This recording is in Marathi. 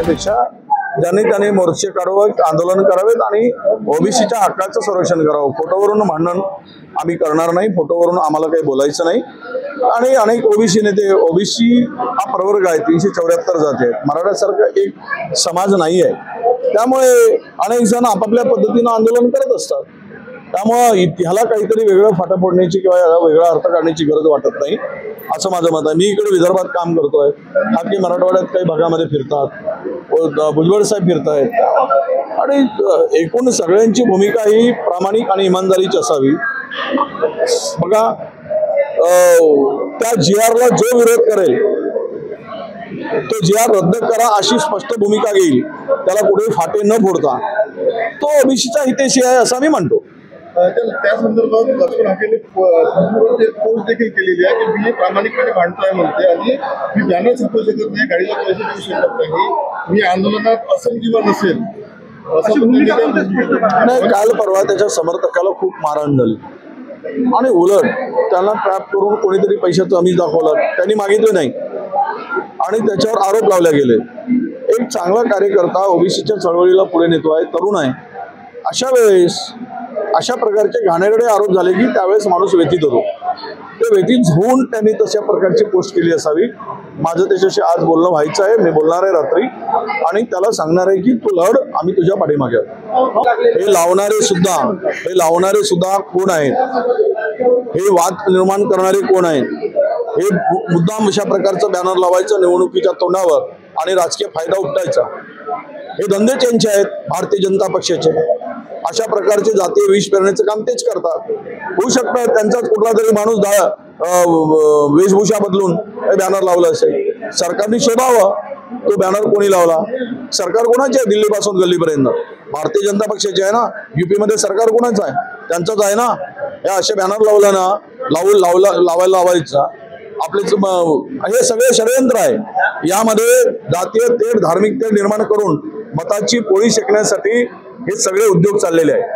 करण्यापेक्षा ज्यांनी मोर्चे काढावेत, आंदोलन करावेत आणि ओबीसीच्या हक्काचं संरक्षण करावं। फोटोवरून भांडण आम्ही करणार नाही, फोटोवरून आम्हाला काही बोलायचं नाही। आणि अनेक ओबीसी नेते, ओबीसी हा प्रवर्ग आहे, 374 जाती आहेत, मराठासारखा एक समाज नाही आहे। त्यामुळे अनेक जण आपापल्या पद्धतीनं आंदोलन करत असतात। त्यामुळे ह्याला काहीतरी वेगळं फाटा फोडण्याची किंवा याला वेगळा अर्थ काढण्याची गरज वाटत नाही, असं माझं मत आहे। मी इकडे विदर्भात काम करतोय, बाकी मराठवाड्यात काही भागामध्ये फिरतात, भुजबळ साहेब फिरतायत आणि एकूण सगळ्यांची भूमिका ही प्रामाणिक आणि इमानदारीची असावी। बघा, त्या GRला जो विरोध करेल तो GR रद्द करा अशी स्पष्ट भूमिका घेईल, त्याला कुठे फाटे न फोडता तो ओबीसीचा हितेशी आहे असं मी म्हणतो। त्या संदर्भात लक्ष्मण हाकेने पोस्ट देखील केलेली आहे की मी प्रामाणिकपणे भांडतोय म्हणते आणि मी बॅनर छापू शकत नाही, गाडीला पैसे देऊ शकत नाही, मी आंदोलनात असेल किंवा नसेल नाही। काल परवा त्याच्या समर्थकाला खूप मारहाण झाली आणि उलट त्यांना ट्रॅप करून कोणीतरी पैशाचं आमिष दाखवलं, त्यांनी मागितले नाही आणि त्याच्यावर आरोप लावले गेले। एक चांगला कार्यकर्ता ओबीसीच्या चळवळीला पुढे नेतो आहे, तरुण आहे, अशा वेळेस अशा प्रकारचे घाणेरडे आरोप झाले की त्यावेळेस माणूस व्यथित होतो। ते व्यथित होऊन त्यांनी तशा प्रकारची पोस्ट केली असावी। माझं त्याच्याशी आज बोलणं व्हायचं आहे, मी बोलणार आहे रात्री आणि त्याला सांगणार आहे की तू लढ, आम्ही तुझ्या पाठीमागे आहोत। हे लावणारे सुद्धा कोण आहेत, हे वाद निर्माण करणारे कोण आहेत, हे मुद्दाम अशा प्रकारचं बॅनर लावायचं निवडणुकीच्या तोंडावर आणि राजकीय फायदा उपटायचा, हे धंदे त्यांचे आहेत, भारतीय जनता पक्षाचे। अशा प्रकारचे जातीय विष पेरण्याचं काम तेच करतात। होऊ शकतं त्यांचाच कुठला तरी माणूस वेशभूषा बदलून हे बॅनर लावलं असेल, सरकारने शोधावं तो बॅनर कोणी लावला। सरकार कोणाचे आहे? दिल्लीपासून गल्लीपर्यंत भारतीय जनता पक्षाचे आहे ना। UP मध्ये सरकार कोणाचं आहे? त्यांचंच आहे ना। हे असे बॅनर लावलं ना, लावायला लावायचा आपलेच, हे सगळे षडयंत्र आहे। यामध्ये जातीय तेढ, धार्मिक तेढ निर्माण करून मताची पोळी शेकण्यासाठी हे सगळे उद्योग चाललेले आहेत।